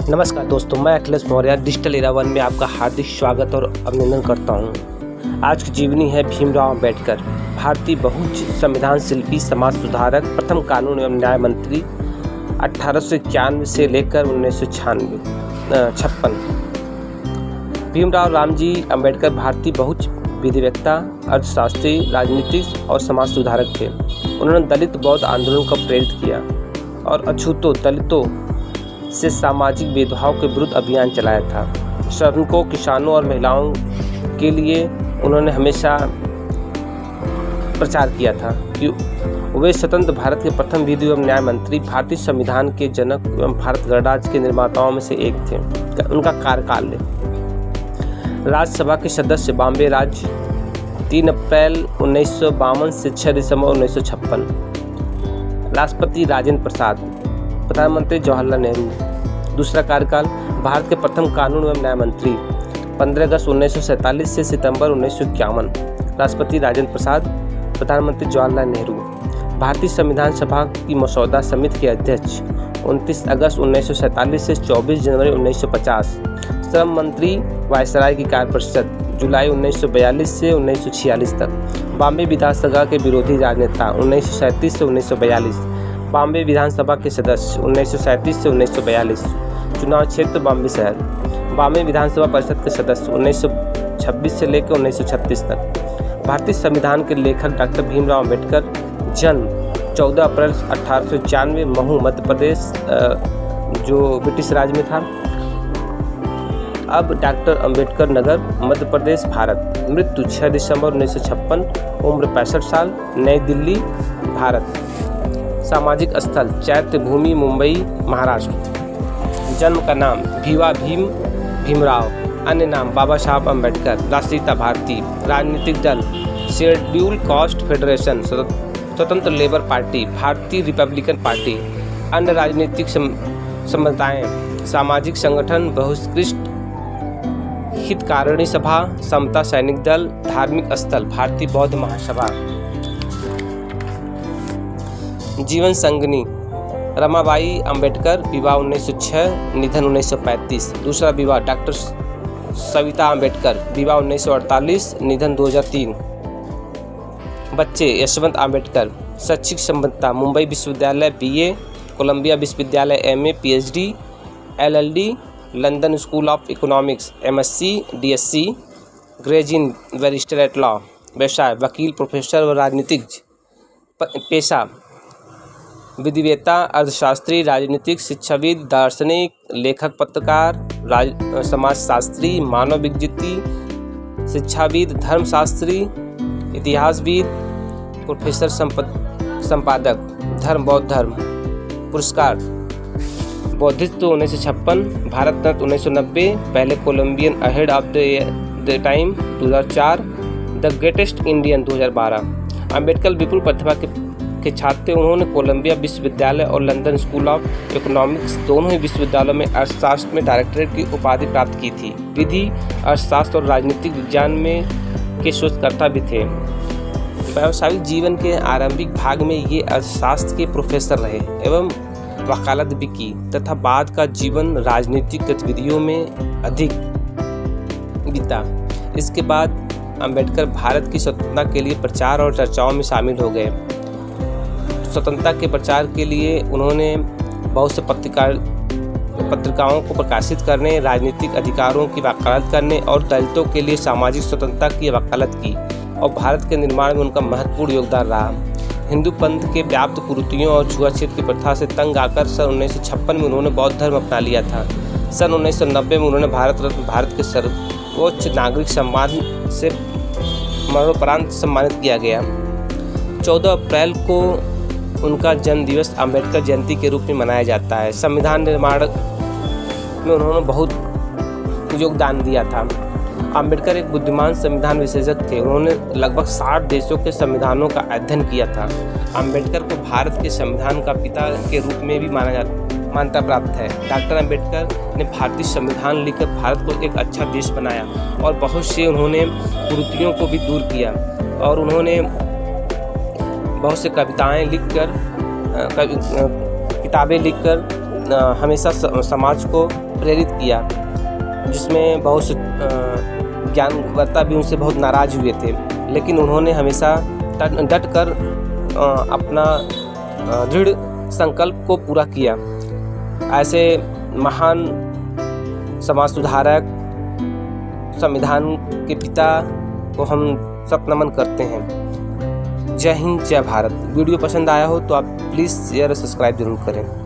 नमस्कार दोस्तों, मैं Akhilesh Maurya digital era one में आपका हार्दिक स्वागत और अभिनंदन करता हूं। आज की जीवनी है भीमराव अंबेडकर, भारतीय बहुज संविधान शिल्पी, समाज सुधारक, प्रथम कानून एवं न्याय मंत्री 1891 से लेकर 1956। भीमराव रामजी अंबेडकर भारतीय बहुज विधिवेत्ता, अर्थशास्त्री, राजनीतिक और समाज सुधारक थे। उन्होंने दलित बौद्ध आंदोलन को प्रेरित किया और अछूतों दलितों से सामाजिक भेदभाव के विरुद्ध अभियान चलाया था। श्रमिकों, किसानों और महिलाओं के लिए उन्होंने हमेशा प्रचार किया था कि वे स्वतंत्र भारत के प्रथम विधि एवं न्याय मंत्री, भारतीय संविधान के जनक एवं भारत गणराज्य के निर्माताओं में से एक थे। उनका कार्यकाल राज्यसभा के सदस्य, बॉम्बे राज्य, 3 अप्रैल 1952 से 6 दिसंबर 1956। राष्ट्रपति राजेंद्र प्रसाद, प्रधानमंत्री जवाहरलाल नेहरू। दूसरा कार्यकाल भारत के प्रथम कानून एवं न्याय मंत्री, 15 अगस्त 1947 से सितंबर 1951। राष्ट्रपति राजेंद्र प्रसाद, प्रधानमंत्री जवाहरलाल नेहरू। भारतीय संविधान सभा की मसौदा समिति के अध्यक्ष, 29 अगस्त 1947 से 24 जनवरी 1950। श्रम मंत्री, वायसराय की कार्यपरिषद, जुलाई 1942 से 1946 तक। बॉम्बे विधानसभा के विरोधी राजनेता, 1937 से 1942। बॉम्बे विधानसभा के सदस्य, 1937 से 1942। चुनाव क्षेत्र बॉम्बे शहर। बॉम्बे विधानसभा परिषद के सदस्य, 1926 से लेकर 1936 तक। भारतीय संविधान के लेखक डॉक्टर भीमराव अंबेडकर, जन्म 14 अप्रैल 1891, महू, मध्य प्रदेश, जो ब्रिटिश राज में था, अब डॉक्टर अंबेडकर नगर, मध्य प्रदेश, भारत। मृत्यु 6 दिसंबर 1956, उम्र 65 साल, नई दिल्ली, भारत। सामाजिक स्थल चैत्य भूमि, मुंबई, महाराष्ट्र। जन्म का नाम भीवा भीम भीमराव, अन्य नाम बाबा साहब अंबेडकर। राष्ट्रीयता भारतीय। राजनीतिक दल शेड्यूल कास्ट फेडरेशन, स्वतंत्र लेबर पार्टी, भारतीय रिपब्लिकन पार्टी। अन्य राजनीतिक संस्थाएं, सामाजिक संगठन, बहुउत्कृष्ट हितकारिणी सभा, समता सैनिक दल। धार्मिक स्थल भारतीय बौद्ध महासभा। जीवन संगिनी रमाबाई अंबेडकर, विवाह 1906, निधन 1935। दूसरा विवाह डॉक्टर सविता अंबेडकर, विवाह 1948, निधन 2003। बच्चे यशवंत अंबेडकर। शैक्षिक संबद्धता मुंबई विश्वविद्यालय BA, कोलंबिया विश्वविद्यालय MA, PhD, LLD, London School of Economics MSc, DSc, Gray's Inn, barrister at law. व्यवसाय वकील, प्रोफेसर व राजनीतिज्ञ। पेशा विधिवेत्ता, अर्थशास्त्री, राजनीतिक, शिक्षाविद, दार्शनिक, लेखक, पत्रकार, समाजशास्त्री, मानव विज्ञानी, शिक्षाविद, धर्मशास्त्री, इतिहासविद, प्रोफेसर, संपादक। धर्म बौद्ध धर्म। पुरस्कार बौद्धित्व 1956, भारत रत्न 1990, पहले Columbian ahead of the time 2004, the greatest Indian 2012। Ambedkar विपुल प्रतिभा के छात्र थे। उन्होंने कोलंबिया विश्वविद्यालय और लंदन स्कूल ऑफ इकोनॉमिक्स, दोनों ही विश्वविद्यालयों में अर्थशास्त्र में डॉक्टरेट की उपाधि प्राप्त की थी। विधि, अर्थशास्त्र और राजनीतिक विज्ञान में के शोधकर्ता भी थे। व्यावसायिक जीवन के आरंभिक भाग में ये अर्थशास्त्र के प्रोफेसर रहे एवं वकालत भी की तथा बाद का जीवन राजनीतिक गतिविधियों में अधिक बीता। इसके बाद अंबेडकर भारत की स्वतंत्रता के लिए प्रचार और चर्चाओं में शामिल हो गए। स्वतंत्रता के प्रचार के लिए उन्होंने बहुत से पत्रिकाओं को प्रकाशित करने, राजनीतिक अधिकारों की वकालत करने और दलितों के लिए सामाजिक स्वतंत्रता की वकालत की और भारत के निर्माण में उनका महत्वपूर्ण योगदान रहा। हिंदू पंथ के व्याप्त कुरीतियों और छुआछूत की प्रथा से तंग आकर सन 1956 में उन्होंने बौद्ध धर्म अपना लिया था। सन 1990 में उन्होंने भारत रत्न, भारत के सर्वोच्च नागरिक सम्मान से मरणोपरांत सम्मानित किया गया। 14 अप्रैल को उनका जन्म दिवस अम्बेडकर जयंती के रूप में मनाया जाता है। संविधान निर्माण में उन्होंने बहुत योगदान दिया था। अम्बेडकर एक बुद्धिमान संविधान विशेषज्ञ थे। उन्होंने लगभग 60 देशों के संविधानों का अध्ययन किया था। अम्बेडकर को भारत के संविधान का पिता के रूप में भी मान्यता प्राप्त है। डॉक्टर अम्बेडकर ने भारतीय संविधान लिखकर भारत को एक अच्छा देश बनाया और बहुत से उन्होंने कुरीतियों को भी दूर किया और उन्होंने बहुत से कविताएं लिखकर, किताबें लिखकर हमेशा समाज को प्रेरित किया, जिसमें बहुत से ज्ञानवर्ता भी उनसे बहुत नाराज़ हुए थे, लेकिन उन्होंने हमेशा डट कर अपना दृढ़ संकल्प को पूरा किया। ऐसे महान समाज सुधारक, संविधान के पिता को हम सब नमन करते हैं। जय हिंद, जय भारत। वीडियो पसंद आया हो तो आप प्लीज़ शेयर और सब्सक्राइब जरूर करें।